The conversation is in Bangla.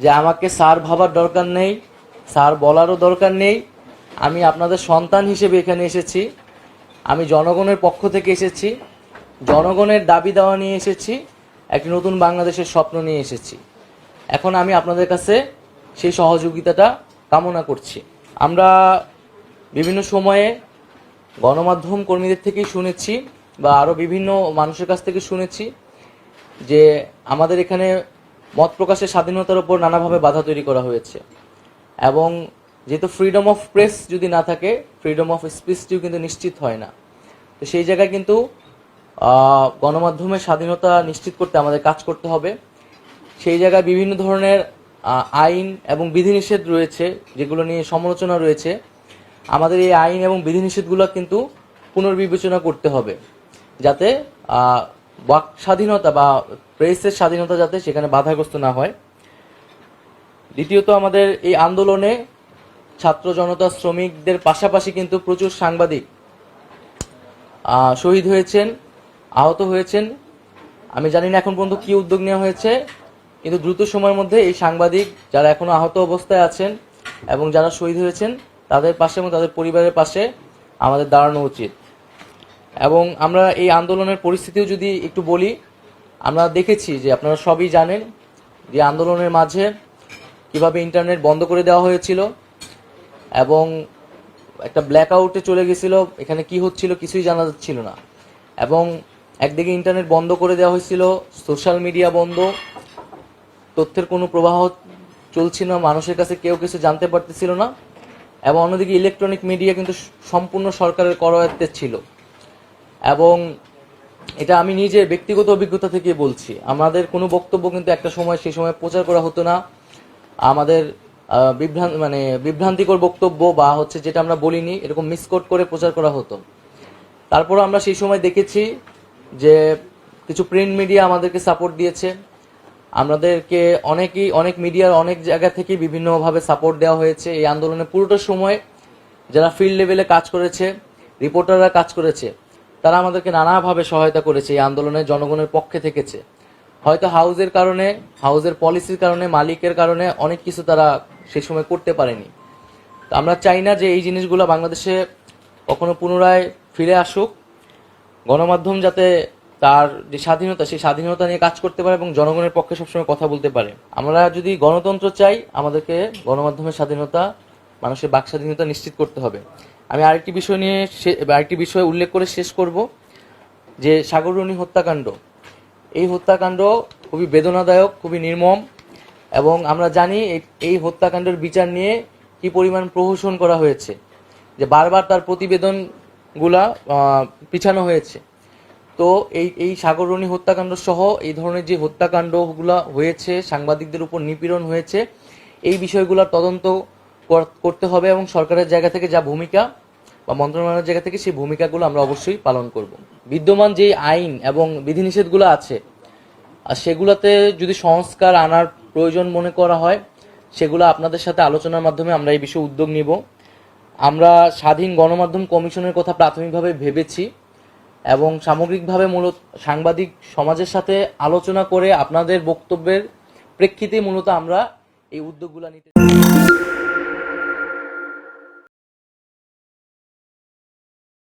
যে আমাকে স্যার ভাবার দরকার নেই, স্যার বলারও দরকার নেই। আমি আপনাদের সন্তান হিসেবে এখানে এসেছি, আমি জনগণের পক্ষ থেকে এসেছি, জনগণের দাবি দেওয়া নিয়ে এসেছি, একটি নতুন বাংলাদেশের স্বপ্ন নিয়ে এসেছি। এখন আমি আপনাদের কাছে সেই সহযোগিতাটা কামনা করছি। আমরা বিভিন্ন সময়ে গণমাধ্যম কর্মীদের থেকেই শুনেছি বা আরও বিভিন্ন মানুষের কাছ থেকে শুনেছি যে আমাদের এখানে মত প্রকাশের স্বাধীনতার উপর নানাভাবে বাধা তৈরি করা হয়েছে, এবং যেহেতু ফ্রিডম অফ প্রেস যদি না থাকে, ফ্রিডম অফ স্পিচটিও কিন্তু নিশ্চিত হয় না। তো সেই জায়গায় কিন্তু গণমাধ্যমের স্বাধীনতা নিশ্চিত করতে আমাদের কাজ করতে হবে। সেই জায়গায় বিভিন্ন ধরনের আইন এবং বিধিনিষেধ রয়েছে, যেগুলো নিয়ে সমালোচনা রয়েছে। আমাদের এই আইন এবং বিধিনিষেধগুলো কিন্তু পুনর্বিবেচনা করতে হবে, যাতে বাক স্বাধীনতা বা প্রেসের স্বাধীনতা যাতে সেখানে বাধাগ্রস্ত না হয়। দ্বিতীয়ত, আমাদের এই আন্দোলনে ছাত্র জনতা শ্রমিকদের পাশাপাশি কিন্তু প্রচুর সাংবাদিক শহীদ হয়েছেন, আহত হয়েছেন। আমি জানি না এখন পর্যন্ত কী উদ্যোগ নেওয়া হয়েছে, কিন্তু দ্রুত সময়ের মধ্যে এই সাংবাদিক যারা এখনও আহত অবস্থায় আছেন এবং যারা শহীদ হয়েছেন তাদের পাশে এবং তাদের পরিবারের পাশে আমাদের দাঁড়ানো উচিত। এবং আমরা এই আন্দোলনের পরিস্থিতিও যদি একটু বলি, আমরা দেখেছি যে আপনারা সবই জানেন যে আন্দোলনের মাঝে কিভাবে ইন্টারনেট বন্ধ করে দেওয়া হয়েছিল এবং একটা ব্ল্যাক আউটে চলে গেছিল, এখানে কি হচ্ছিল কিছুই জানা যাচ্ছিল না। এবং একদিকে ইন্টারনেট বন্ধ করে দেওয়া হয়েছিল, সোশ্যাল মিডিয়া বন্ধ, তথ্যের কোনো প্রবাহ চলছিল না, মানুষের কাছে কেউ কিছু জানতে পারতেছিল না। এবং অন্যদিকে ইলেকট্রনিক মিডিয়া কিন্তু সম্পূর্ণ সরকারের করায়ত্তে ছিল। এবং এটা আমি নিজে ব্যক্তিগত অভিজ্ঞতা থেকে বলছি, আমাদের কোনো বক্তব্য কিন্তু একটা সময় সেই সময় প্রচার করা হতো না। আমাদের বিভ্রান্তিকর বক্তব্য বা হচ্ছে যেটা আমরা বলিনি এরকম মিসকোট করে প্রচার করা হতো। তারপর আমরা সেই সময় দেখেছি যে কিছু প্রিন্ট মিডিয়া আমাদেরকে সাপোর্ট দিয়েছে, আমাদেরকে অনেক মিডিয়ার অনেক জায়গা থেকে বিভিন্নভাবে সাপোর্ট দেওয়া হয়েছে। এই আন্দোলনের পুরোটা সময় যারা ফিল্ড লেভেলে কাজ করেছে, রিপোর্টাররা কাজ করেছে, তারা আমাদেরকে নানাভাবে সহায়তা করেছে, এই আন্দোলনে জনগণের পক্ষে থেকেছে। হয়তো হাউজের কারণে, হাউজের পলিসির কারণে, মালিকের কারণে অনেক কিছু তারা সেই সময় করতে পারেনি। তো আমরা চাই না যে এই জিনিসগুলো বাংলাদেশে কখনো পুনরায় ফিরে আসুক। গণমাধ্যম যাতে তার যে স্বাধীনতা, সেই স্বাধীনতা নিয়ে কাজ করতে পারে এবং জনগণের পক্ষে সবসময় কথা বলতে পারে। আমরা যদি গণতন্ত্র চাই, আমাদেরকে গণমাধ্যমের স্বাধীনতা, মানুষের বাক স্বাধীনতা নিশ্চিত করতে হবে। আমি আরেকটি বিষয় উল্লেখ করে শেষ করব, যে সাগররুনি হত্যাকাণ্ড, এই হত্যাকাণ্ড খুবই বেদনাদায়ক, খুবই নির্মম। এবং আমরা জানি এই হত্যাকাণ্ডের বিচার নিয়ে কি পরিমাণ প্রহসন করা হয়েছে, যে বারবার তার প্রতিবেদনগুলা পিছানো হয়েছে। তো এই সাগররুনি হত্যাকাণ্ড সহ এই ধরনের যে হত্যাকাণ্ডগুলো হয়েছে, সাংবাদিকদের উপর নিপীড়ন হয়েছে, এই বিষয়গুলোর তদন্ত করতে হবে এবং সরকারের জায়গা থেকে যা ভূমিকা বা মন্ত্রণালয়ের জায়গা থেকে সেই ভূমিকাগুলো আমরা অবশ্যই পালন করব। বিদ্যমান যে আইন এবং বিধিনিষেধগুলো আছে, আর সেগুলোতে যদি সংস্কার আনার প্রয়োজন মনে করা হয়, সেগুলো আপনাদের সাথে আলোচনার মাধ্যমে আমরা এই বিষয়ে উদ্যোগ নিব। আমরা স্বাধীন গণমাধ্যম কমিশনের কথা প্রাথমিকভাবে ভেবেছি এবং সামগ্রিকভাবে মূলত সাংবাদিক সমাজের সাথে আলোচনা করে আপনাদের বক্তব্যের প্রেক্ষিতে মূলত আমরা এই উদ্যোগগুলো নিতে